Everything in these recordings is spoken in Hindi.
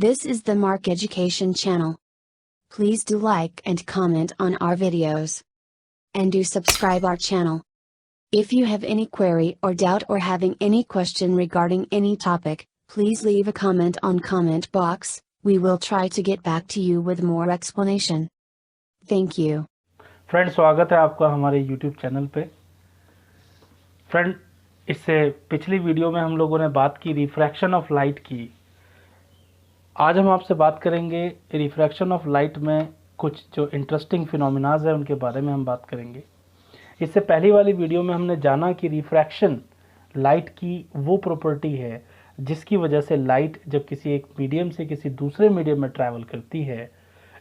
This is the Mark Education channel. Please do like and comment on our videos. And do subscribe our channel. If you have any query or doubt or having any question regarding any topic, please leave a comment on comment box. We will try to get back to you with more explanation. Thank you. Friend, स्वागत है आपका हमारे YouTube चैनल पे। फ्रेंड, इससे पिछली वीडियो में हम लोगों ने बात की रिफ्रैक्शन ऑफ लाइट की। आज हम आपसे बात करेंगे रिफ्रैक्शन ऑफ लाइट में कुछ जो इंटरेस्टिंग फिनोमिनाज है उनके बारे में हम बात करेंगे। इससे पहली वाली वीडियो में हमने जाना कि रिफ्रैक्शन लाइट की वो प्रॉपर्टी है जिसकी वजह से लाइट जब किसी एक मीडियम से किसी दूसरे मीडियम में ट्रैवल करती है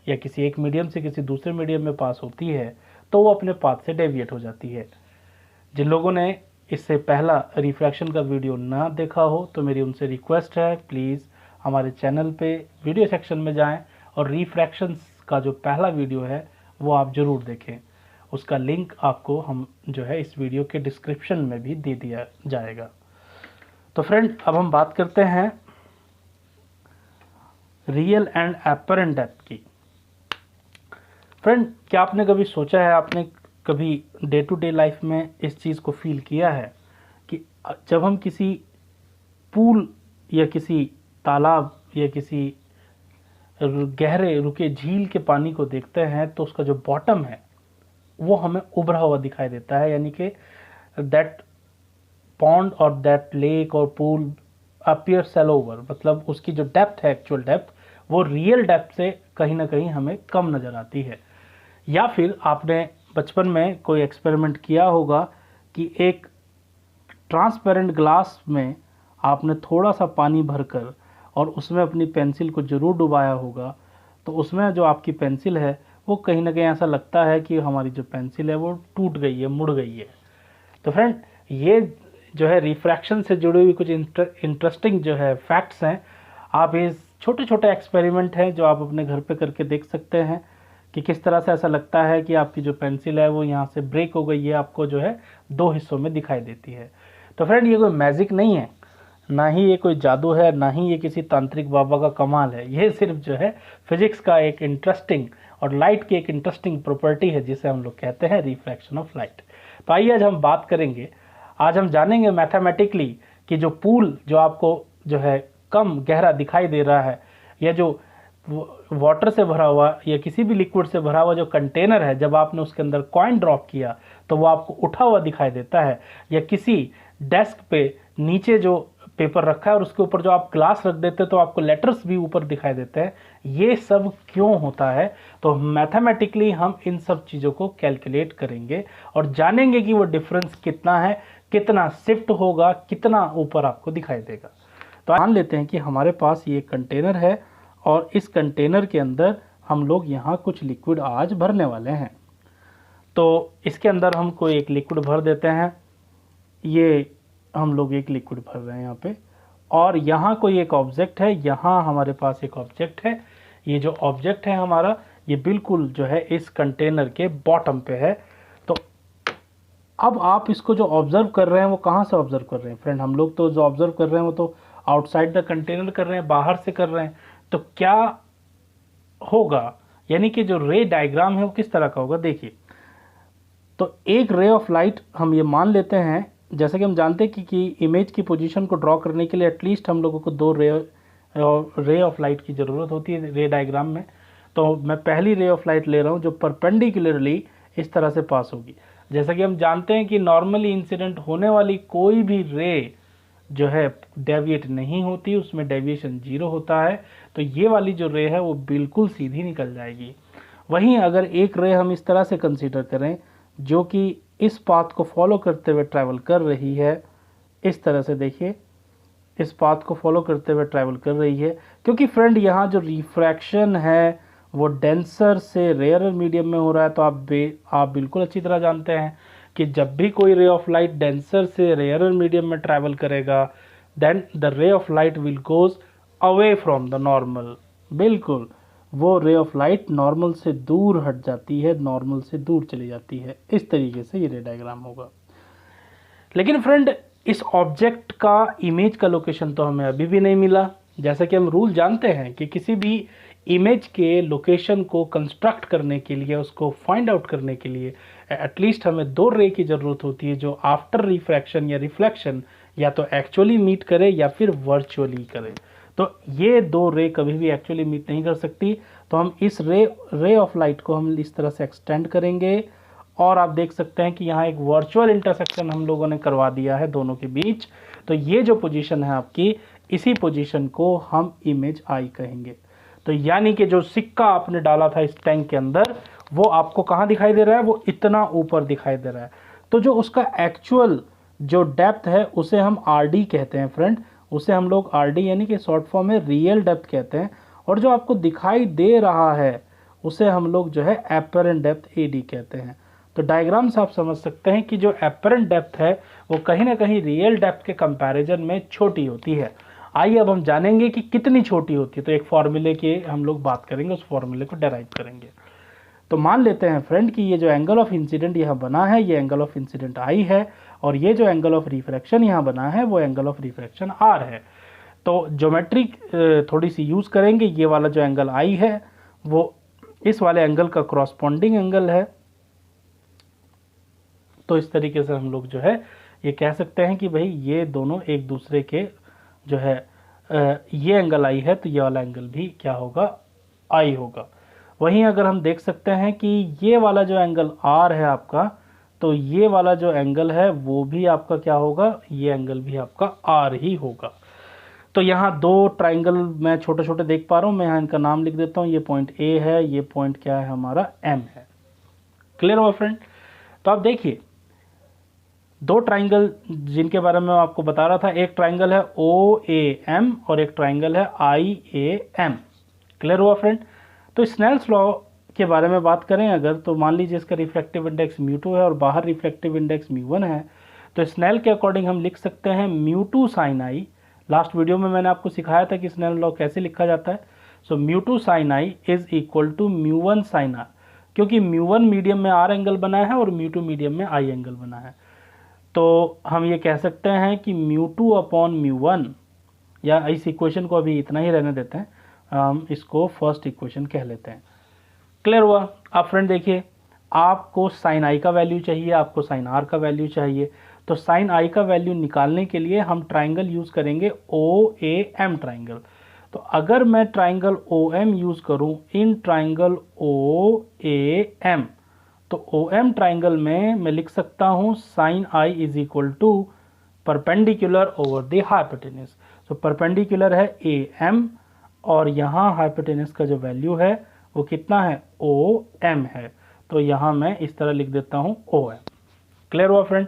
या किसी एक मीडियम से किसी दूसरे मीडियम में पास होती है तो वो अपने पाथ से डेविएट हो जाती है। जिन लोगों ने इससे पहला रिफ्रैक्शन का वीडियो ना देखा हो तो मेरी उनसे रिक्वेस्ट है, प्लीज़ हमारे चैनल पे वीडियो सेक्शन में जाएं और रिफ्रैक्शन का जो पहला वीडियो है वो आप ज़रूर देखें। उसका लिंक आपको हम जो है इस वीडियो के डिस्क्रिप्शन में भी दे दिया जाएगा। तो फ्रेंड, अब हम बात करते हैं रियल एंड एपरेंट डेप्थ की। फ्रेंड, क्या आपने कभी सोचा है, आपने कभी डे टू डे लाइफ में इस चीज़ को फील किया है कि जब हम किसी पूल या किसी तालाब या किसी गहरे रुके झील के पानी को देखते हैं तो उसका जो बॉटम है वो हमें उभरा हुआ दिखाई देता है, यानी कि दैट पॉन्ड और दैट लेक और पूल अपीयर सेलोवर, मतलब उसकी जो डेप्थ है, एक्चुअल डेप्थ, वो रियल डेप्थ से कहीं ना कहीं हमें कम नज़र आती है। या फिर आपने बचपन में कोई एक्सपेरिमेंट किया होगा कि एक ट्रांसपेरेंट ग्लास में आपने थोड़ा सा पानी भरकर और उसमें अपनी पेंसिल को ज़रूर डुबाया होगा, तो उसमें जो आपकी पेंसिल है वो कहीं ना कहीं ऐसा लगता है कि हमारी जो पेंसिल है वो टूट गई है, मुड़ गई है। तो फ्रेंड, ये जो है रिफ्रैक्शन से जुड़ी हुई कुछ इंटरेस्टिंग जो है फैक्ट्स हैं। आप ये छोटे छोटे एक्सपेरिमेंट हैं जो आप अपने घर पे करके देख सकते हैं कि किस तरह से ऐसा लगता है कि आपकी जो पेंसिल है वो यहाँ से ब्रेक हो गई है, आपको जो है दो हिस्सों में दिखाई देती है। तो फ्रेंड, ये कोई मैजिक नहीं है, ना ही ये कोई जादू है, ना ही ये किसी तांत्रिक बाबा का कमाल है। ये सिर्फ जो है फिजिक्स का एक इंटरेस्टिंग और लाइट की एक इंटरेस्टिंग प्रॉपर्टी है जिसे हम लोग कहते हैं रिफ्रैक्शन ऑफ लाइट। तो आइए आज हम बात करेंगे, आज हम जानेंगे मैथमेटिकली कि जो पूल जो आपको जो है कम गहरा दिखाई दे रहा है, या जो वाटर से भरा हुआ या किसी भी लिक्विड से भरा हुआ जो कंटेनर है, जब आपने उसके अंदर कॉइन ड्रॉप किया तो वो आपको उठा हुआ दिखाई देता है, या किसी डेस्क पे नीचे जो पेपर रखा है और उसके ऊपर जो आप ग्लास रख देते हैं तो आपको लेटर्स भी ऊपर दिखाई देते हैं। ये सब क्यों होता है? तो मैथमेटिकली हम इन सब चीज़ों को कैलकुलेट करेंगे और जानेंगे कि वो डिफरेंस कितना है, कितना शिफ्ट होगा, कितना ऊपर आपको दिखाई देगा। तो मान लेते हैं कि हमारे पास ये कंटेनर है और इस कंटेनर के अंदर हम लोग यहाँ कुछ लिक्विड आज भरने वाले हैं। तो इसके अंदर हम कोई एक लिक्विड भर देते हैं। ये हम लोग एक लिक्विड भर रहे हैं यहाँ पे, और यहाँ कोई एक ऑब्जेक्ट है, यहाँ हमारे पास एक ऑब्जेक्ट है। ये जो ऑब्जेक्ट है हमारा, ये बिल्कुल जो है इस कंटेनर के बॉटम पे है। तो अब आप इसको जो ऑब्जर्व कर रहे हैं वो कहाँ से ऑब्जर्व कर रहे हैं? फ्रेंड, हम लोग तो जो ऑब्जर्व कर रहे हैं वो तो आउटसाइड द कंटेनर कर रहे हैं, बाहर से कर रहे हैं। तो क्या होगा, यानी कि जो रे डायग्राम है वो किस तरह का होगा? देखिए, तो एक रे ऑफ लाइट हम ये मान लेते हैं, जैसे कि हम जानते हैं कि इमेज की पोजीशन को ड्रॉ करने के लिए एटलीस्ट हम लोगों को दो रे ऑफ लाइट की ज़रूरत होती है रे डायग्राम में। तो मैं पहली रे ऑफ लाइट ले रहा हूँ जो परपेंडिकुलरली इस तरह से पास होगी। जैसा कि हम जानते हैं कि नॉर्मली इंसिडेंट होने वाली कोई भी रे जो है डेविएट नहीं होती, उसमें डेविएशन 0 होता है। तो ये वाली जो रे है वो बिल्कुल सीधी निकल जाएगी। वहीं अगर एक रे हम इस तरह से कंसीडर करें जो कि इस पाथ को फॉलो करते हुए ट्रैवल कर रही है, इस तरह से देखिए, इस पाथ को फॉलो करते हुए ट्रैवल कर रही है, क्योंकि फ्रेंड यहाँ जो रिफ्रैक्शन है वो डेंसर से रेयरर मीडियम में हो रहा है। तो आप बिल्कुल अच्छी तरह जानते हैं कि जब भी कोई रे ऑफ लाइट डेंसर से रेयरर मीडियम में ट्रैवल करेगा, then the ray of light will goes away from the normal. बिल्कुल, वो रे ऑफ लाइट नॉर्मल से दूर हट जाती है, नॉर्मल से दूर चली जाती है। इस तरीके से ये रे डायग्राम होगा। लेकिन फ्रेंड, इस ऑब्जेक्ट का इमेज का लोकेशन तो हमें अभी भी नहीं मिला। जैसा कि हम रूल जानते हैं कि किसी भी इमेज के लोकेशन को कंस्ट्रक्ट करने के लिए, उसको फाइंड आउट करने के लिए एटलीस्ट हमें दो रे की ज़रूरत होती है जो आफ्टर रिफ्रैक्शन या रिफ्लेक्शन या तो एक्चुअली मीट करे या फिर वर्चुअली करे। तो ये दो रे कभी भी एक्चुअली मीट नहीं कर सकती। तो हम इस रे ऑफ लाइट को हम इस तरह से एक्सटेंड करेंगे और आप देख सकते हैं कि यहाँ एक वर्चुअल इंटरसेक्शन हम लोगों ने करवा दिया है दोनों के बीच। तो ये जो पोजीशन है आपकी, इसी पोजीशन को हम इमेज आई कहेंगे। तो यानी कि जो सिक्का आपने डाला था इस टैंक के अंदर, वो आपको कहाँ दिखाई दे रहा है, वो इतना ऊपर दिखाई दे रहा है। तो जो उसका एक्चुअल जो डेप्थ है उसे हम आर डी कहते हैं फ्रेंड, उसे हम लोग आर डी यानी कि शॉर्ट फॉर्म में रियल डेप्थ कहते हैं। और जो आपको दिखाई दे रहा है उसे हम लोग जो है एपरेंट डेप्थ ए डी कहते हैं। तो डायग्राम से आप समझ सकते हैं कि जो एपरेंट डेप्थ है वो कहीं ना कहीं रियल डेप्थ के कंपैरिजन में छोटी होती है। आइए अब हम जानेंगे कि कितनी छोटी होती है। तो एक फॉर्मूले की हम लोग बात करेंगे, उस फॉर्मूले को डेराइव करेंगे। तो मान लेते हैं फ्रेंड कि ये जो एंगल ऑफ इंसिडेंट यहाँ बना है, ये एंगल ऑफ इंसिडेंट आई है, और ये जो एंगल ऑफ रिफ्रैक्शन यहाँ बना है वो एंगल ऑफ रिफ्रैक्शन आर है। तो ज्योमेट्री थोड़ी सी यूज़ करेंगे। ये वाला जो एंगल आई है वो इस वाले एंगल का क्रॉसपॉन्डिंग एंगल है। तो इस तरीके से हम लोग जो है ये कह सकते हैं कि भाई ये दोनों एक दूसरे के जो है ये एंगल आई है तो ये वाला एंगल भी क्या होगा, आई होगा। वहीं अगर हम देख सकते हैं कि ये वाला जो एंगल आर है आपका, तो ये वाला जो एंगल है वो भी आपका क्या होगा, ये एंगल भी आपका आर ही होगा। तो यहाँ दो ट्राइंगल मैं छोटे छोटे देख पा रहा हूँ, मैं यहाँ इनका नाम लिख देता हूँ। ये पॉइंट ए है, ये पॉइंट क्या है हमारा, एम है। क्लियर हुआ फ्रेंड? तो आप देखिए दो ट्राइंगल जिनके बारे में मैं आपको बता रहा था, एक ट्राइंगल है ओ ए एम और एक ट्राइंगल है आई ए एम। क्लियर हुआ फ्रेंड? तो स्नेल्स लॉ के बारे में बात करें अगर, तो मान लीजिए इसका रिफ्रैक्टिव इंडेक्स म्यू2 है और बाहर रिफ्रैक्टिव इंडेक्स म्यू1 है। तो स्नेल के अकॉर्डिंग हम लिख सकते हैं म्यू2 साइन आई। लास्ट वीडियो में मैंने आपको सिखाया था कि स्नेल लॉ कैसे लिखा जाता है। So mu two sine I is equal to mu one sine R, क्योंकि म्यू1 मीडियम में आर एंगल बना है और म्यू2 मीडियम में आई एंगल बना है। तो हम ये कह सकते हैं कि म्यू2 अपॉन म्यू1, या इस इक्वेशन को अभी इतना ही रहने देते हैं, हम इसको फर्स्ट इक्वेशन कह लेते हैं। क्लियर हुआ? आप फ्रेंड देखिए, आपको साइन आई का वैल्यू चाहिए, आपको साइन आर का वैल्यू चाहिए। तो साइन आई का वैल्यू निकालने के लिए हम ट्राइंगल यूज़ करेंगे ओ ए एम ट्राइंगल। तो अगर मैं ट्राइंगल ओ एम यूज़ करूँ in triangle O A M, तो ओ एम ट्राइंगल में मैं लिख सकता हूँ sine I is equal to perpendicular over the hypotenuse. तो परपेंडिकुलर है ए एम और यहाँ हाइपोटेनस का जो वैल्यू है वो कितना है, ओ एम है। तो यहाँ मैं इस तरह लिख देता हूँ ओ एम। क्लियर हुआ फ्रेंड?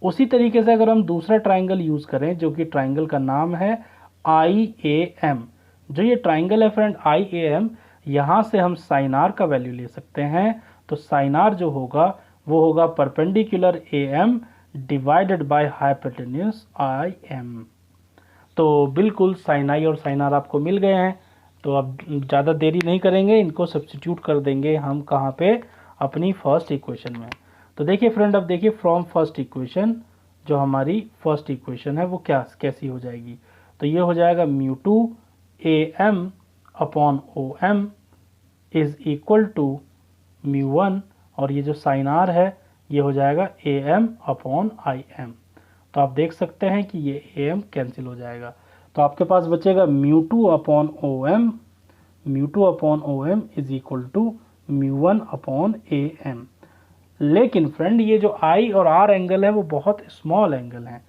उसी तरीके से अगर हम दूसरा ट्राइंगल यूज़ करें जो कि ट्राइंगल का नाम है आई ए एम, जो ये ट्राइंगल है फ्रेंड आई ए एम, यहाँ से हम साइन आर का वैल्यू ले सकते हैं। तो साइन आर जो होगा वो होगा perpendicular A M divided by hypotenuse I M. तो बिल्कुल साइन आई और साइन आर आपको मिल गए हैं। तो अब ज़्यादा देरी नहीं करेंगे, इनको सब्स्टिट्यूट कर देंगे हम कहाँ पे, अपनी फर्स्ट इक्वेशन में। तो देखिए फ्रेंड, अब देखिए फ्रॉम फर्स्ट इक्वेशन, जो हमारी फर्स्ट इक्वेशन है वो कैसी हो जाएगी। तो ये हो जाएगा mu two A M upon O M is equal to mu one, और ये जो साइन आर है ये हो जाएगा A M upon I M. तो आप देख सकते हैं कि ये ए एम कैंसिल हो जाएगा। तो आपके पास बचेगा mu two upon O M, mu two upon O M is equal to mu one upon A M. लेकिन फ्रेंड ये जो आई और आर एंगल है वो बहुत स्मॉल एंगल है।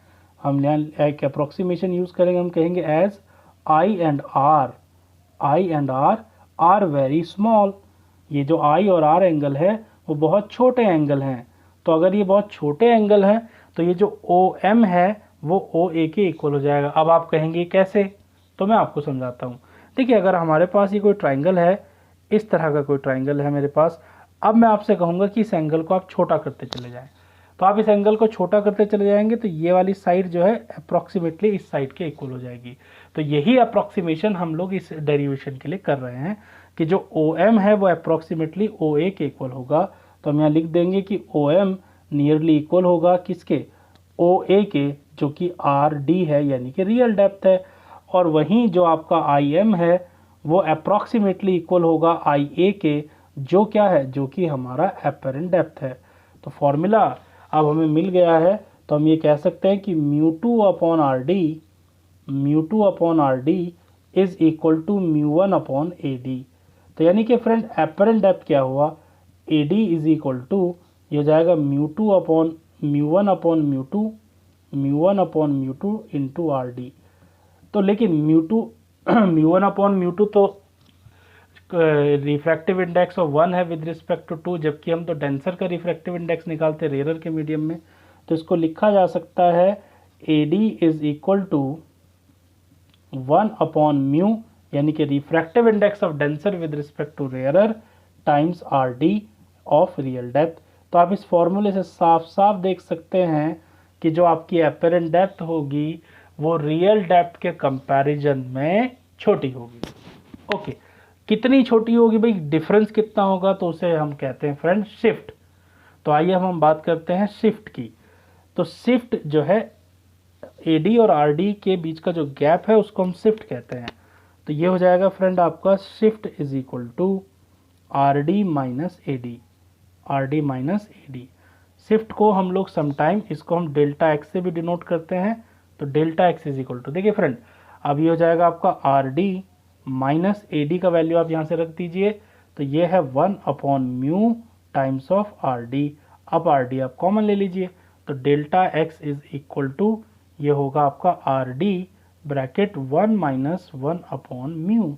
हम यहाँ एक अप्रोक्सीमेशन यूज़ करेंगे, हम कहेंगे as I and R are very small. ये जो आई और आर एंगल है वो बहुत छोटे एंगल हैं। तो अगर ये बहुत छोटे एंगल हैं तो ये जो ओ एम है वो ओ ए के इक्वल हो जाएगा। अब आप कहेंगे कैसे, तो मैं आपको समझाता हूँ। देखिए अगर हमारे पास ये कोई ट्राइंगल है, इस तरह का कोई ट्राइंगल है मेरे पास, अब मैं आपसे कहूँगा कि इस एंगल को आप छोटा करते चले जाएँ। तो आप इस एंगल को छोटा करते चले जाएंगे तो ये वाली साइड जो है अप्रॉक्सीमेटली इस साइड के इक्वल हो जाएगी। तो यही अप्रॉक्सीमेशन हम लोग इस डेरिवेशन के लिए कर रहे हैं कि जो ओ एम है वो अप्रॉक्सीमेटली ओ ए के इक्वल होगा। तो हम यहाँ लिख देंगे कि ओ एम नियरली इक्वल होगा किसके, ओ ए के, जो कि आर डी है यानी कि रियल डेप्थ है। और वहीं जो आपका आई एम है वो अप्रॉक्सीमेटली इक्वल होगा आई ए के, जो क्या है, जो कि हमारा एपरेंट डेप्थ है। तो फॉर्मूला अब हमें मिल गया है, तो हम ये कह सकते हैं कि mu two upon R D is equal to mu one upon A D. तो यानी कि फ्रेंड एपरेंट डेप्थ क्या हुआ, A D is equal to, ये हो जाएगा mu two upon mu one upon mu two into R D. तो लेकिन mu one upon mu two तो रिफ्रैक्टिव इंडेक्स ऑफ 1 है विद रिस्पेक्ट टू 2, जबकि हम तो डेंसर का रिफ्रैक्टिव इंडेक्स निकालते हैं रेयर के मीडियम में। तो इसको लिखा जा सकता है A D is equal to 1 upon mu, यानी कि refractive index of denser with respect to rare times R D of real depth. तो आप इस फॉर्मूले से साफ साफ देख सकते हैं कि जो आपकी एपरेंट डेप्थ होगी वो रियल डेप्थ के कंपैरिजन में छोटी होगी। ओके, कितनी छोटी होगी भाई, डिफरेंस कितना होगा, तो उसे हम कहते हैं फ्रेंड शिफ्ट। तो आइए हम बात करते हैं शिफ्ट की। तो शिफ्ट जो है AD और RD के बीच का जो गैप है उसको हम शिफ्ट कहते हैं। तो ये हो जाएगा फ्रेंड आपका shift is equal to RD minus AD। Shift को हम लोग समटाइम इसको हम डेल्टा एक्स से भी डिनोट करते हैं। तो delta x is equal to, देखिए फ्रेंड अब ये हो जाएगा आपका RD माइनस AD का वैल्यू आप यहाँ से रख दीजिए। तो ये है 1 upon mu times of RD। अब RD आप कॉमन ले लीजिए, तो delta x is equal to, ये होगा आपका RD bracket 1 minus 1 upon mu.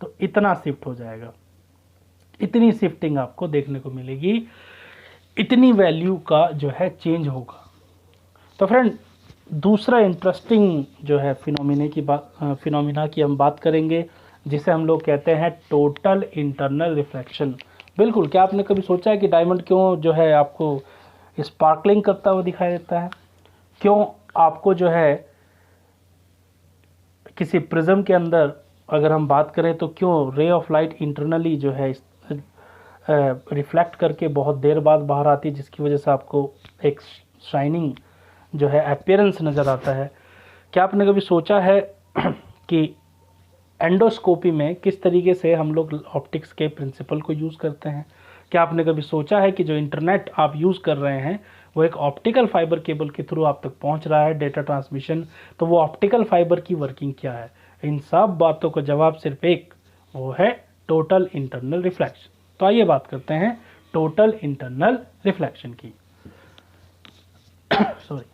तो इतना शिफ्ट हो जाएगा, इतनी शिफ्टिंग आपको देखने को मिलेगी, इतनी वैल्यू का जो है चेंज होगा। तो फ्रेंड दूसरा इंटरेस्टिंग जो है फिनोमिना की हम बात करेंगे, जिसे हम लोग कहते हैं टोटल इंटरनल रिफ्लेक्शन। बिल्कुल, क्या आपने कभी सोचा है कि डायमंड क्यों जो है आपको स्पार्कलिंग करता हुआ दिखाई देता है, क्यों आपको जो है किसी प्रिज्म के अंदर अगर हम बात करें तो क्यों रे ऑफ लाइट इंटरनली जो है रिफ्लेक्ट करके बहुत देर बाद बाहर आती है, जिसकी वजह से आपको एक शाइनिंग जो है अपीयरेंस नज़र आता है। क्या आपने कभी सोचा है कि एंडोस्कोपी में किस तरीके से हम लोग ऑप्टिक्स के प्रिंसिपल को यूज़ करते हैं? क्या आपने कभी सोचा है कि जो इंटरनेट आप यूज़ कर रहे हैं वो एक ऑप्टिकल फाइबर केबल के थ्रू आप तक पहुंच रहा है, डेटा ट्रांसमिशन, तो वो ऑप्टिकल फाइबर की वर्किंग क्या है? इन सब बातों का जवाब सिर्फ एक, वो है टोटल इंटरनल रिफ्लेक्शन। तो आइए बात करते हैं टोटल इंटरनल रिफ्लेक्शन की। सॉरी,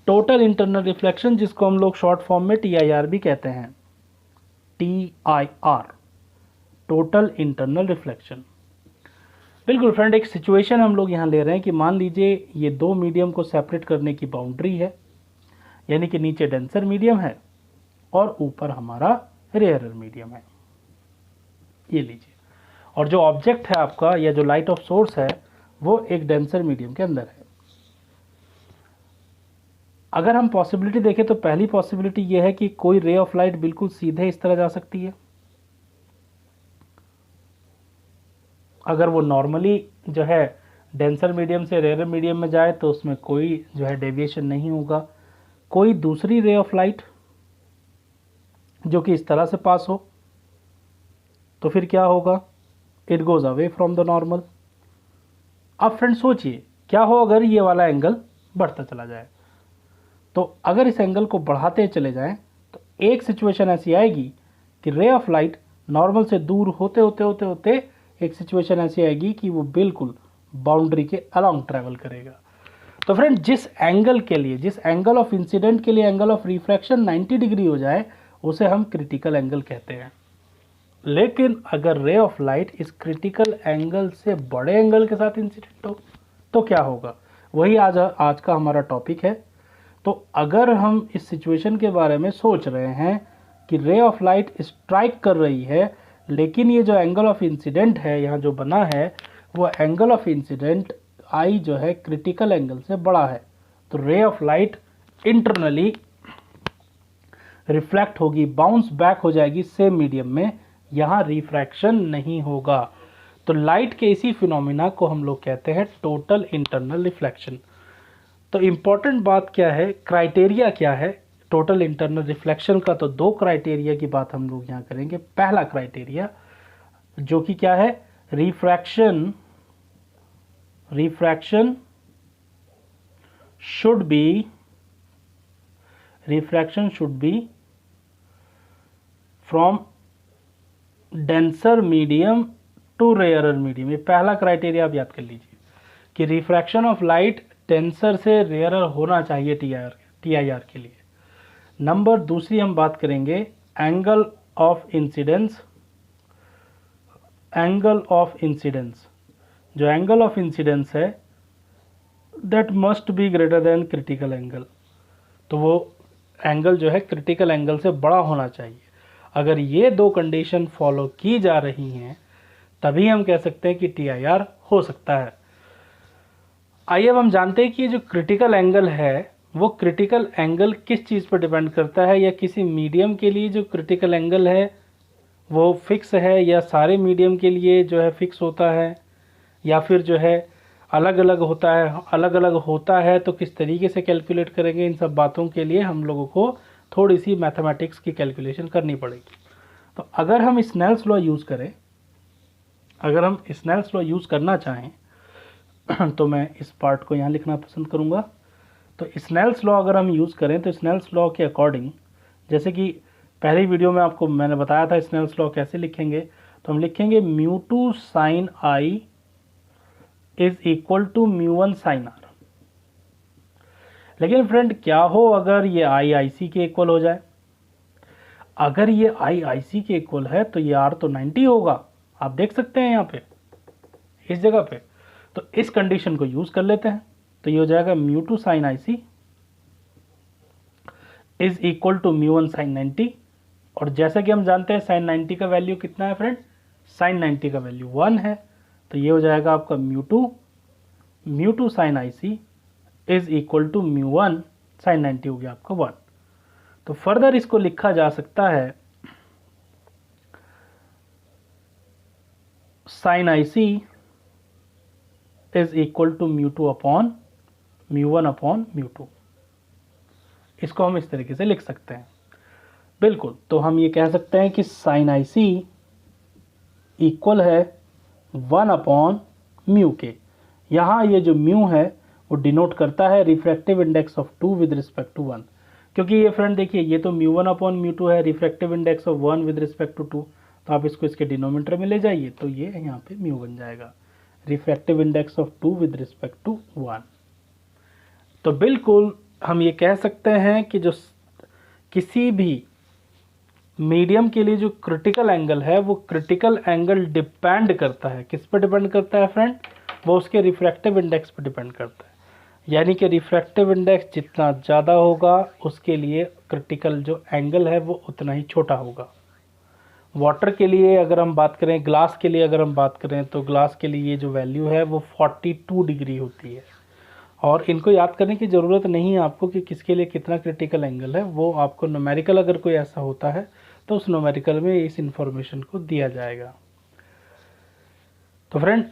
टोटल इंटरनल रिफ्लेक्शन, जिसको हम लोग शॉर्ट फॉर्म में TIR भी कहते हैं, TIR, टोटल इंटरनल रिफ्लेक्शन। बिल्कुल फ्रेंड, एक सिचुएशन हम लोग यहाँ ले रहे हैं कि मान लीजिए ये दो मीडियम को सेपरेट करने की बाउंड्री है, यानी कि नीचे डेंसर मीडियम है और ऊपर हमारा रेयरर मीडियम है, ये लीजिए। और जो ऑब्जेक्ट है आपका या जो लाइट ऑफ सोर्स है वो एक डेंसर मीडियम के अंदर है। अगर हम पॉसिबिलिटी देखें तो पहली पॉसिबिलिटी ये है कि कोई रे ऑफ लाइट बिल्कुल सीधे इस तरह जा सकती है। अगर वो नॉर्मली जो है डेंसर मीडियम से रेयर मीडियम में जाए तो उसमें कोई जो है डेविएशन नहीं होगा। कोई दूसरी रे ऑफ लाइट जो कि इस तरह से पास हो तो फिर क्या होगा, it goes away from the normal. अब फ्रेंड सोचिए क्या हो अगर ये वाला एंगल बढ़ता चला जाए। तो अगर इस एंगल को बढ़ाते चले जाएं तो एक सिचुएशन ऐसी आएगी कि रे ऑफ लाइट नॉर्मल से दूर होते होते होते होते एक सिचुएशन ऐसी आएगी कि वो बिल्कुल बाउंड्री के अलोंग ट्रैवल करेगा। तो फ्रेंड जिस एंगल के लिए, जिस एंगल ऑफ इंसिडेंट के लिए एंगल ऑफ रिफ्रैक्शन 90 डिग्री हो जाए उसे हम क्रिटिकल एंगल कहते हैं। लेकिन अगर रे ऑफ लाइट इस क्रिटिकल एंगल से बड़े एंगल के साथ इंसिडेंट हो तो क्या होगा, वही आज का हमारा टॉपिक है। तो अगर हम इस सिचुएशन के बारे में सोच रहे हैं कि रे ऑफ लाइट स्ट्राइक कर रही है, लेकिन ये जो एंगल ऑफ इंसिडेंट है यहाँ जो बना है वो एंगल ऑफ इंसिडेंट आई जो है क्रिटिकल एंगल से बड़ा है, तो रे ऑफ लाइट इंटरनली रिफ्लेक्ट होगी, बाउंस बैक हो जाएगी सेम मीडियम में, यहाँ रिफ्रैक्शन नहीं होगा। तो लाइट के इसी फिनोमिना को हम लोग कहते हैं टोटल इंटरनल रिफ्लेक्शन। तो इम्पॉर्टेंट बात क्या है, क्राइटेरिया क्या है टोटल इंटरनल रिफ्लेक्शन का, तो दो क्राइटेरिया की बात हम लोग यहाँ करेंगे। पहला क्राइटेरिया जो कि क्या है, refraction should be from denser medium to rarer medium. ये पहला क्राइटेरिया आप याद कर लीजिए कि रिफ्रैक्शन ऑफ लाइट डेंसर से रेयरर होना चाहिए TIR के लिए। नंबर दूसरी हम बात करेंगे एंगल ऑफ इंसिडेंस। जो एंगल ऑफ इंसिडेंस है that must be greater than critical angle. तो वो एंगल जो है क्रिटिकल एंगल से बड़ा होना चाहिए। अगर ये दो कंडीशन फॉलो की जा रही हैं तभी हम कह सकते हैं कि TIR हो सकता है। आइए अब हम जानते हैं कि ये जो क्रिटिकल एंगल है वो क्रिटिकल एंगल किस चीज़ पर डिपेंड करता है, या किसी मीडियम के लिए जो क्रिटिकल एंगल है वो फिक्स है, या सारे मीडियम के लिए जो है फिक्स होता है, या फिर जो है अलग अलग होता है तो किस तरीके से कैलकुलेट करेंगे। इन सब बातों के लिए हम लोगों को थोड़ी सी मैथमेटिक्स की कैलकुलेशन करनी पड़ेगी। तो अगर हम स्नेल्स लॉ यूज़ करना चाहें तो मैं इस पार्ट को यहाँ लिखना पसंद करूँगा। तो स्नेल्स लॉ अगर हम यूज़ करें तो स्नेल्स लॉ के अकॉर्डिंग, जैसे कि पहली वीडियो में आपको मैंने बताया था स्नेल्स लॉ कैसे लिखेंगे, तो हम लिखेंगे μ2 sin I is equal to μ1 sin R। लेकिन फ्रेंड क्या हो अगर ये I IC के इक्वल हो जाए? अगर ये I IC के इक्वल है तो ये R तो 90 होगा, आप देख सकते हैं यहाँ पे इस जगह पे। तो इस कंडीशन को यूज कर लेते हैं, तो ये हो जाएगा μ2 sin IC is equal to μ1 sin 90। और जैसा कि हम जानते हैं sin 90 का वैल्यू कितना है फ्रेंड, sin 90 का वैल्यू 1 है, तो ये हो जाएगा आपका μ2 sin IC is equal to μ1 sin 90 हो गया आपका 1। तो फर्दर इसको लिखा जा सकता है sin IC is equal to μ2 upon μ1 upon μ2। इसको हम इस तरीके से लिख सकते हैं बिल्कुल। तो हम ये कह सकते हैं कि sin IC इक्वल है 1 अपॉन म्यू के। यहाँ ये जो म्यू है वो डिनोट करता है refractive index of 2 with respect to 1, क्योंकि ये फ्रेंड देखिए ये तो μ1 अपॉन μ2 है, refractive index of 1 with respect to 2, तो आप इसको इसके डिनोमिनेटर में ले जाइए तो ये यहाँ पे म्यू बन जाएगा, refractive index of 2 with respect to 1। तो बिल्कुल हम ये कह सकते हैं कि जो किसी भी मीडियम के लिए जो क्रिटिकल एंगल है वो क्रिटिकल एंगल डिपेंड करता है, किस पर डिपेंड करता है फ्रेंड, वो उसके रिफ्रैक्टिव इंडेक्स पर डिपेंड करता है। यानी कि रिफ्रैक्टिव इंडेक्स जितना ज़्यादा होगा उसके लिए क्रिटिकल जो एंगल है वो उतना ही छोटा होगा। वाटर के लिए अगर हम बात करें, ग्लास के लिए अगर हम बात करें तो ग्लास के लिए ये जो वैल्यू है वो 42 डिग्री होती है। और इनको याद करने की ज़रूरत नहीं है आपको कि किसके लिए कितना क्रिटिकल एंगल है, वो आपको न्यूमेरिकल अगर कोई ऐसा होता है तो उस न्यूमेरिकल में इस इंफॉर्मेशन को दिया जाएगा। तो फ्रेंड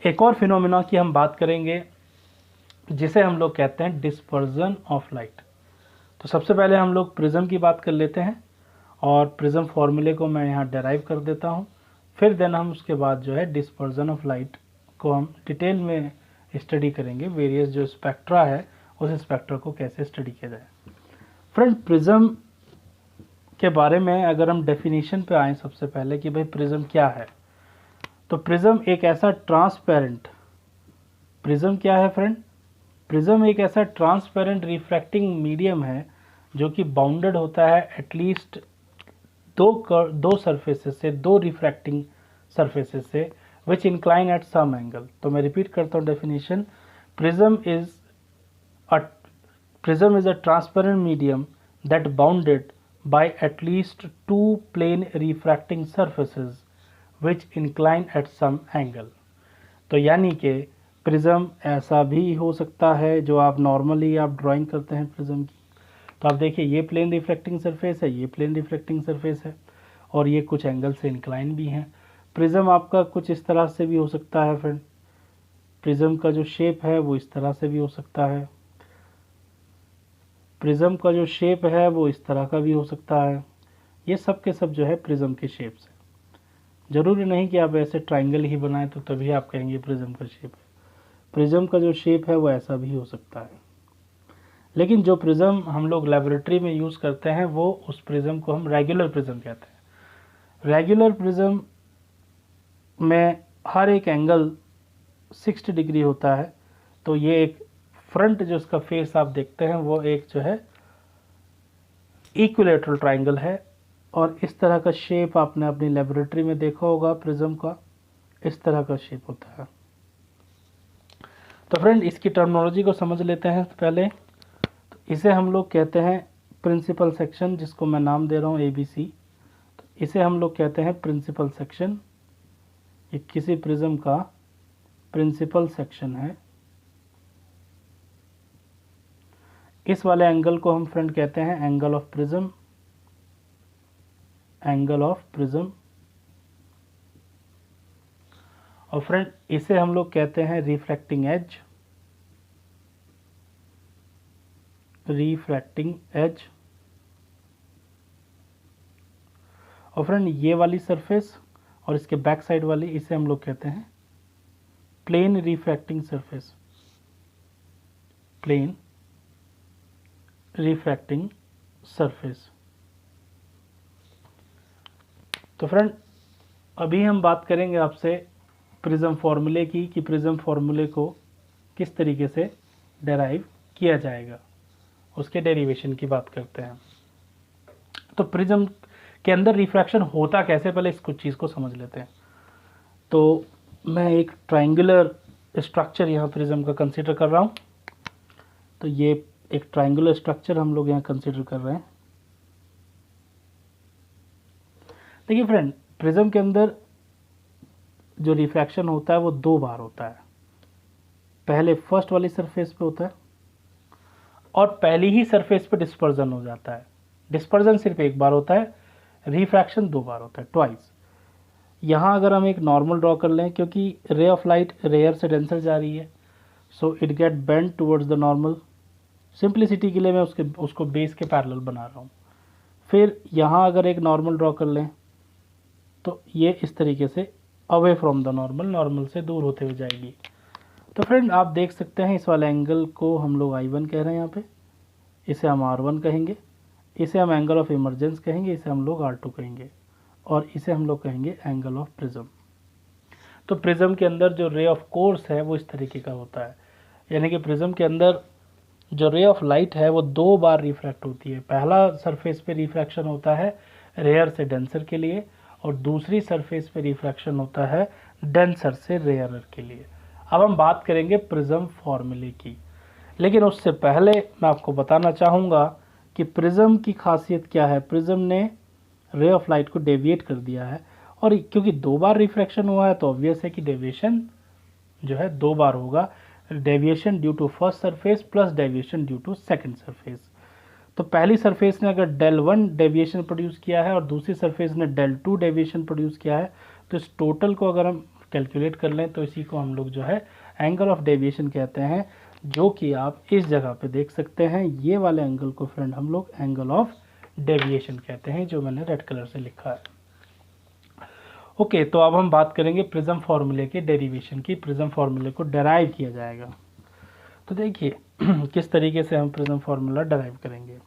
एक और फिनोमेना की हम बात करेंगे जिसे हम लोग कहते हैं डिस्पर्जन ऑफ लाइट। तो सबसे पहले हम लोग प्रिज्म की बात कर लेते हैं और प्रिज्म फॉर्मूले को मैं यहाँ डेराइव कर देता हूँ, फिर देन हम उसके बाद जो है डिस्पर्जन ऑफ लाइट को हम डिटेल में स्टडी करेंगे, वेरियस जो स्पेक्ट्रा है उस स्पेक्ट्रा को कैसे स्टडी किया जाए। फ्रेंड प्रिज्म के बारे में अगर हम डेफिनेशन पे आए सबसे पहले कि भाई प्रिज्म क्या है, तो प्रिज्म एक ऐसा ट्रांसपेरेंट, प्रिज्म क्या है फ्रेंड, प्रिज्म एक ऐसा ट्रांसपेरेंट रिफ्रैक्टिंग मीडियम है जो कि बाउंडेड होता है एटलीस्ट दो सरफेसेस से, दो रिफ्रैक्टिंग सरफेसेस से विच इंक्लाइन एट सम एंगल। तो मैं रिपीट करता हूँ definition, prism is a transparent medium that bounded by at least two plane refracting surfaces which incline at some angle। तो यानी कि प्रिज्म ऐसा भी हो सकता है जो आप नॉर्मली आप ड्राइंग करते हैं प्रिज्म की, तो आप देखिए ये प्लेन रिफ्लेक्टिंग सरफेस है, ये प्लेन रिफ्लेक्टिंग सरफेस है और ये कुछ एंगल से इंक्लाइन भी हैं। प्रिज्म आपका कुछ इस तरह से भी हो सकता है फ्रेंड, प्रिज्म का जो शेप है वो इस तरह से भी हो सकता है, प्रिज्म का जो शेप है वो इस तरह का भी हो सकता है। ये सब के सब जो है प्रिज्म के शेप्स है। ज़रूरी नहीं कि आप ऐसे ट्राइंगल ही बनाएं तो तभी आप कहेंगे प्रिज्म का शेप है। प्रिज्म का जो शेप है वो ऐसा भी हो सकता है। लेकिन जो प्रिज्म हम लोग लेबोरेटरी में यूज़ करते हैं वो उस प्रिज्म को हम रेगुलर प्रिज्म कहते हैं। रेगुलर प्रिज्म में हर एक एंगल 60 डिग्री होता है। तो ये एक फ्रंट जो इसका फेस आप देखते हैं वो एक जो है इक्विलेटरल ट्राइंगल है। और इस तरह का शेप आपने अपनी लेबोरेटरी में देखा होगा प्रिज्म का, इस तरह का शेप होता है। तो फ्रेंड इसकी टर्मिनोलॉजी को समझ लेते हैं पहले। तो इसे हम लोग कहते हैं प्रिंसिपल सेक्शन, जिसको मैं नाम दे रहा हूँ ABC। तो इसे हम लोग कहते हैं प्रिंसिपल सेक्शन। ये किसी प्रिज्म का प्रिंसिपल सेक्शन है। इस वाले एंगल को हम फ्रेंड कहते हैं angle of prism, angle of prism. और फ्रेंड इसे हम लोग कहते हैं रिफ्रैक्टिंग एज, रिफ्रैक्टिंग एज। और फ्रेंड ये वाली सरफेस और इसके बैक साइड वाली, इसे हम लोग कहते हैं plane refracting surface, plane refracting surface. तो फ्रेंड अभी हम बात करेंगे आपसे प्रिज्म फॉर्मूले की, कि प्रिज्म फॉर्मूले को किस तरीके से डेराइव किया जाएगा, उसके डेरिवेशन की बात करते हैं। तो प्रिज्म के अंदर रिफ्रैक्शन होता कैसे, पहले इस कुछ चीज़ को समझ लेते हैं। तो मैं एक ट्राइंगुलर स्ट्रक्चर यहाँ प्रिज्म का कंसीडर कर रहा हूँ। तो ये एक ट्राइंगुलर स्ट्रक्चर हम लोग यहाँ कंसीडर कर रहे हैं। देखिए फ्रेंड, प्रिज्म के अंदर जो रिफ्रैक्शन होता है वो 2 बार होता है। पहले फर्स्ट वाली सरफेस पे होता है और पहली ही सरफेस पे डिस्पर्जन हो जाता है। डिस्पर्जन सिर्फ एक बार होता है, रिफ्रैक्शन 2 बार होता है, ट्वाइस। यहाँ अगर हम एक नॉर्मल ड्रॉ कर लें, क्योंकि रे ऑफ लाइट रेयर से डेंसर जा रही है, so it get bend towards the normal. Simplicity के लिए मैं उसको बेस के पैरेलल बना रहा हूँ। फिर यहाँ अगर एक नॉर्मल ड्रॉ कर लें तो ये इस तरीके से away from the normal, normal से दूर होते हुए जाएगी। तो फ्रेंड आप देख सकते हैं इस वाले एंगल को हम लोग I1 कह रहे हैं यहाँ पे, इसे हम R1 कहेंगे, इसे हम एंगल ऑफ इमरजेंस कहेंगे, इसे हम लोग R2 कहेंगे, और इसे हम लोग कहेंगे एंगल ऑफ प्रिज्म। तो प्रिज्म के अंदर जो रे ऑफ कोर्स है वो इस तरीके का होता है, यानी कि प्रिज्म के अंदर जो रे ऑफ लाइट है वो 2 बार रिफ्रैक्ट होती है। पहला सरफेस पे रिफ्रैक्शन होता है रेयर से डेंसर के लिए, और दूसरी सरफेस पे रिफ्रैक्शन होता है डेंसर से रेयरर के लिए। अब हम बात करेंगे प्रिज्म फॉर्मूले की, लेकिन उससे पहले मैं आपको बताना चाहूँगा कि प्रिज्म की खासियत क्या है। प्रिज्म ने रे ऑफ लाइट को डेविएट कर दिया है, और क्योंकि 2 बार रिफ्रैक्शन हुआ है तो ऑब्वियस है कि डेविएशन जो है 2 बार होगा। Deviation due to first surface plus deviation due to second surface. तो पहली सरफेस ने अगर डेल 1 डेविएशन प्रोड्यूस किया है और दूसरी सरफेस ने डेल 2 डेविएशन प्रोड्यूस किया है, तो इस टोटल को अगर हम कैलकुलेट कर लें तो इसी को हम लोग जो है एंगल ऑफ डेविएशन कहते हैं, जो कि आप इस जगह पे देख सकते हैं। ये वाले एंगल को फ्रेंड हम लोग एंगल ऑफ डेविएशन कहते हैं, जो मैंने रेड कलर से लिखा है। ओके, तो अब हम बात करेंगे प्रिज्म फॉर्मूले के डेरिवेशन की। प्रिज्म फॉर्मूले को डेराइव किया जाएगा। तो देखिए किस तरीके से हम प्रिज्म फार्मूला डेराइव करेंगे।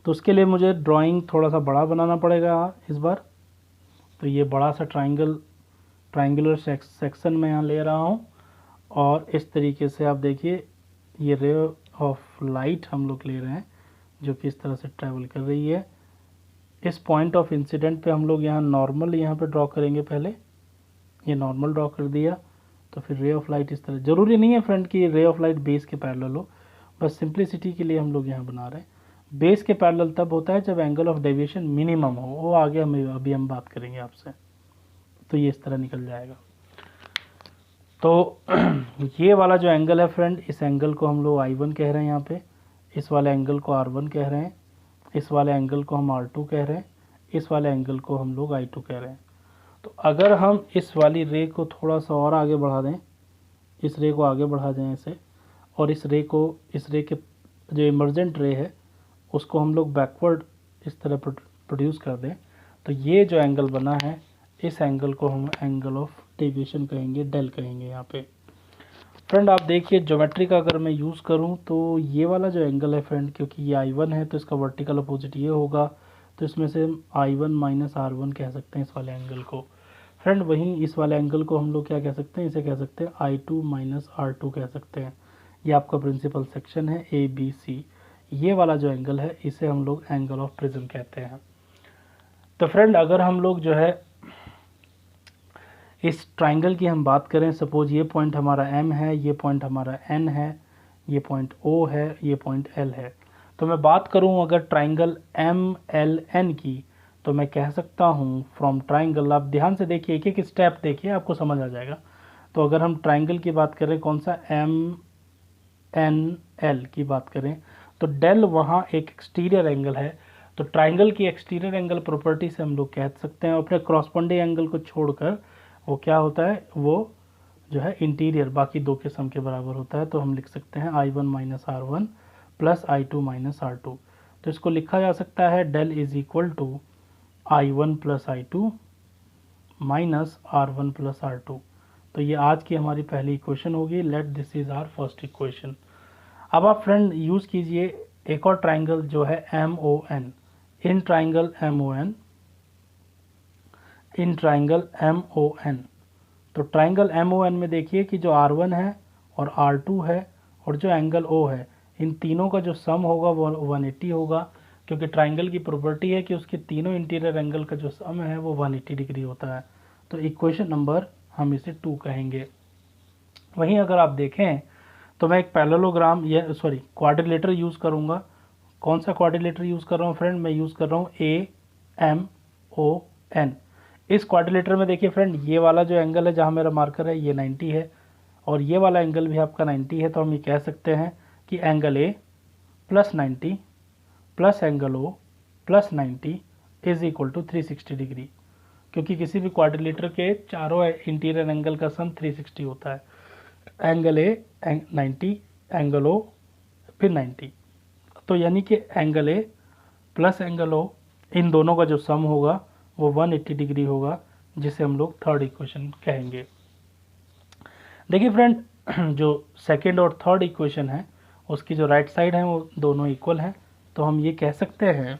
तो उसके लिए मुझे ड्राइंग थोड़ा सा बड़ा बनाना पड़ेगा इस बार। तो ये बड़ा सा ट्राइंगुलर सेक्शन मैं यहाँ ले रहा हूँ, और इस तरीके से आप देखिए ये रे ऑफ लाइट हम लोग ले रहे हैं जो कि इस तरह से ट्रैवल कर रही है। इस पॉइंट ऑफ इंसिडेंट पे हम लोग यहाँ नॉर्मल यहाँ पे ड्रॉ करेंगे। पहले ये नॉर्मल ड्रॉ कर दिया, तो फिर रे ऑफ लाइट इस तरह। ज़रूरी नहीं है फ्रेंड कि रे ऑफ लाइट बेस के पैरेलल हो, बस सिंप्लिसिटी के लिए हम लोग यहाँ बना रहे हैं। बेस के पैरेलल तब होता है जब एंगल ऑफ डेविएशन मिनिमम हो, वो आगे अभी हम बात करेंगे आपसे। तो ये इस तरह निकल जाएगा। तो ये वाला जो एंगल है फ्रेंड, इस एंगल को हम लोग I1 कह रहे हैं यहाँ पे, इस वाले एंगल को R1 कह रहे हैं, इस वाले एंगल को हम R2 कह रहे हैं, इस वाले एंगल को हम लोग I2 कह रहे हैं। तो अगर हम इस वाली रे को थोड़ा सा और आगे बढ़ा दें, इस रे को आगे बढ़ा दें ऐसे, और इस रे जो इमर्जेंट रे है उसको हम लोग बैकवर्ड इस तरह प्रोड्यूस कर दें, तो ये जो एंगल बना है इस एंगल को हम एंगल ऑफ डेविएशन कहेंगे, डेल कहेंगे यहाँ पे। फ्रेंड आप देखिए ज्योमेट्री का अगर मैं यूज़ करूँ तो ये वाला जो एंगल है फ्रेंड, क्योंकि ये I1 है तो इसका वर्टिकल अपोजिट ये होगा, तो इसमें से हम I1 माइनस R1 कह सकते हैं इस वाले एंगल को। फ्रेंड वहीं इस वाले एंगल को हम लोग क्या कह सकते हैं, इसे कह सकते हैं I2 माइनस R2 कह सकते हैं। ये आपका प्रिंसिपल सेक्शन है ABC। ये वाला जो एंगल है इसे हम लोग एंगल ऑफ प्रिज्म कहते हैं। तो फ्रेंड अगर हम लोग जो है इस ट्राइंगल की हम बात करें, सपोज ये पॉइंट हमारा M है, ये पॉइंट हमारा N है, ये पॉइंट O है, ये पॉइंट L है। तो मैं बात करूं अगर ट्राइंगल MLN की, तो मैं कह सकता हूं फ्रॉम ट्राइंगल, आप ध्यान से देखिए, एक एक स्टेप देखिए आपको समझ आ जाएगा। तो अगर हम ट्राइंगल की बात करें, कौन सा MNL की बात करें, तो डेल वहाँ एक एक्सटीरियर एंगल है, तो ट्राइंगल की एक्सटीरियर एंगल प्रॉपर्टी से हम लोग कह सकते हैं अपने क्रॉसपोंडिंग एंगल को छोड़कर वो क्या होता है, वो जो है इंटीरियर बाकी दो के सम के बराबर होता है। तो हम लिख सकते हैं I1 minus R1 plus I2 minus R2। तो इसको लिखा जा सकता है del is equal to I1 plus I2 minus R1 plus R2। तो ये आज की हमारी पहली इक्वेशन होगी। Let this is our first equation. अब आप फ्रेंड यूज़ कीजिए एक और ट्राइंगल जो है MON। In triangle MON, in triangle MON, तो ट्राइंगल MON में देखिए कि जो R1 है और R2 है और जो एंगल O है, इन तीनों का जो सम होगा वो 180 होगा, क्योंकि ट्राइंगल की प्रॉपर्टी है कि उसके तीनों इंटीरियर एंगल का जो सम है वो 180 डिग्री होता है। तो इक्वेशन नंबर हम इसे 2 कहेंगे। वहीं अगर आप देखें तो मैं एक पैरेललोग्राम या क्वाड्रिलेटर यूज़ करूँगा। कौन सा क्वाड्रिलेटर यूज़ कर रहा हूँ फ्रेंड, मैं यूज़ कर रहा हूँ AMON। इस क्वाड्रिलेटर में देखिए फ्रेंड, ये वाला जो एंगल है जहाँ मेरा मार्कर है ये 90 है और ये वाला एंगल भी आपका 90 है। तो हम ये कह सकते हैं कि angle A plus 90 plus angle O plus 90 is equal to 360 degree, क्योंकि किसी भी क्वाड्रिलेटर के चारों इंटीरियर एंगल का सम 360 होता है। एंगल A 90, एंगल O फिर 90, तो यानी कि angle A plus angle O इन दोनों का जो सम होगा वो 180 डिग्री होगा, जिसे हम लोग थर्ड इक्वेशन कहेंगे। देखिए फ्रेंड, जो सेकेंड और थर्ड इक्वेशन है उसकी जो राइट साइड है वो दोनों इक्वल हैं। तो हम ये कह सकते हैं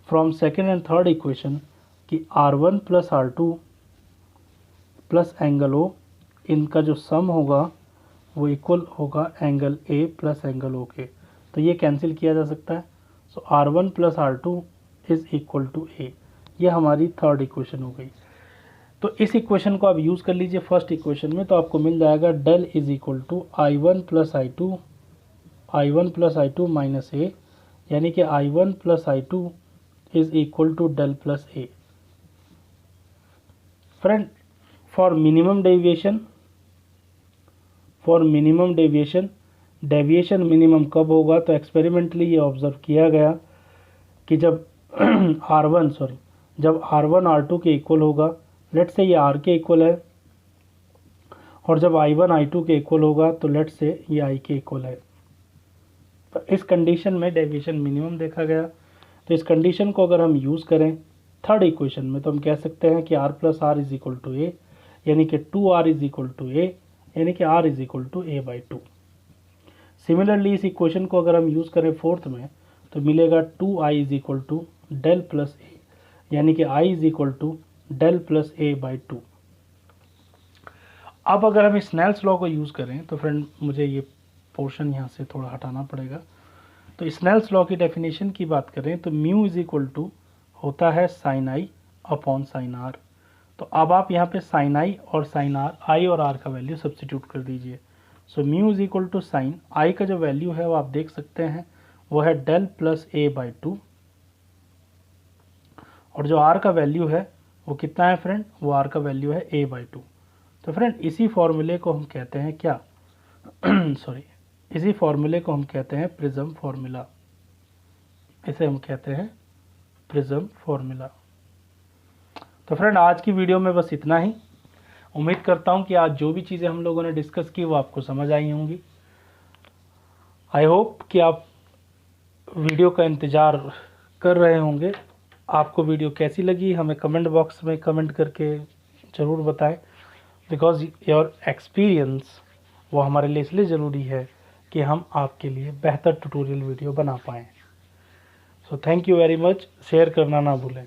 from second and third equation कि R1 plus R2 plus angle O, इनका जो सम होगा वो इक्वल होगा angle A plus angle O के। तो ये कैंसिल किया जा सकता है। So R1 plus R2 is equal to A। ये हमारी थर्ड इक्वेशन हो गई। तो इस इक्वेशन को आप यूज़ कर लीजिए फर्स्ट इक्वेशन में, तो आपको मिल जाएगा del is equal to I1 plus I2 minus A, यानी कि I1 plus I2 is equal to del plus A। Friend for minimum deviation, deviation minimum कब होगा, तो एक्सपेरिमेंटली ये ऑब्जर्व किया गया कि जब जब R1 R2 के इक्वल होगा, लेट से ये R के इक्वल है, और जब I1 I2 के इक्वल होगा तो लेट से ये I के इक्वल है। तो इस कंडीशन में डेविएशन मिनिमम देखा गया। तो इस कंडीशन को अगर हम यूज़ करें थर्ड इक्वेशन में, तो हम कह सकते हैं कि R plus R is equal to A, यानी कि 2R is equal to A, यानी कि R is equal to A by 2। Similarly इस इक्वेशन को अगर हम यूज़ करें फोर्थ में, तो मिलेगा 2I is equal to del plus A, यानी कि I is equal to del plus A by 2। अब अगर हम स्नेल्स लॉ को यूज़ करें, तो फ्रेंड मुझे ये पोर्शन यहाँ से थोड़ा हटाना पड़ेगा। तो स्नेल्स लॉ की डेफिनेशन की बात करें तो म्यू इज इक्वल टू होता है sine I upon sine R। तो अब आप यहाँ पे साइन I और साइन R, I और R का वैल्यू सब्सटीट्यूट कर दीजिए। So mu is equal to sine I का जो वैल्यू है वो आप देख सकते हैं वो है डेल प्लस A बाई 2, और जो R का वैल्यू है वो कितना है फ्रेंड, वो R का वैल्यू है A बाई 2। तो फ्रेंड इसी फॉर्मूले को हम कहते हैं क्या इसी फॉर्मूले को हम कहते हैं प्रिज्म फॉर्मूला। इसे हम कहते हैं प्रिज्म फॉर्मूला। तो फ्रेंड आज की वीडियो में बस इतना ही। उम्मीद करता हूँ कि आज जो भी चीज़ें हम लोगों ने डिस्कस की वो आपको समझ आई होंगी। आई होप कि आप वीडियो का इंतज़ार कर रहे होंगे। आपको वीडियो कैसी लगी हमें कमेंट बॉक्स में कमेंट करके ज़रूर बताएं, बिकॉज़ योर एक्सपीरियंस वो हमारे लिए इसलिए ज़रूरी है कि हम आपके लिए बेहतर ट्यूटोरियल वीडियो बना पाएँ। So thank you very much. Share करना ना भूलें।